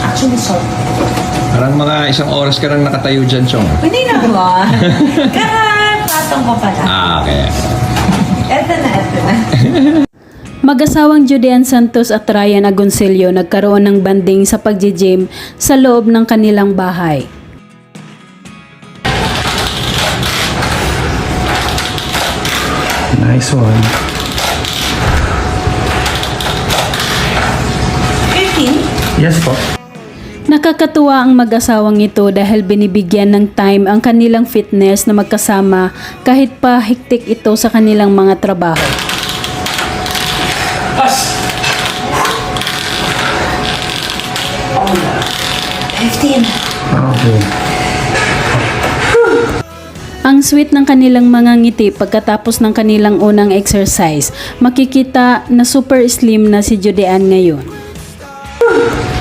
Actually, salt. Parang mga isang oras ka nang nakatayo dyan, Chong. Hindi naman. Kakapatong ko pala. Okay. Eto na. Mag-asawang Judean Santos at Ryan Agoncillo nagkaroon ng banding sa pagji-gym sa loob ng kanilang bahay. Nice one. 15? Yes po. Nakakatuwa ang mag-asawang ito dahil binibigyan ng time ang kanilang fitness na magkasama kahit pa hektik ito sa kanilang mga trabaho. 15. Okay. Ang sweet ng kanilang mga ngiti pagkatapos ng kanilang unang exercise. Makikita na super slim na si Judean ngayon.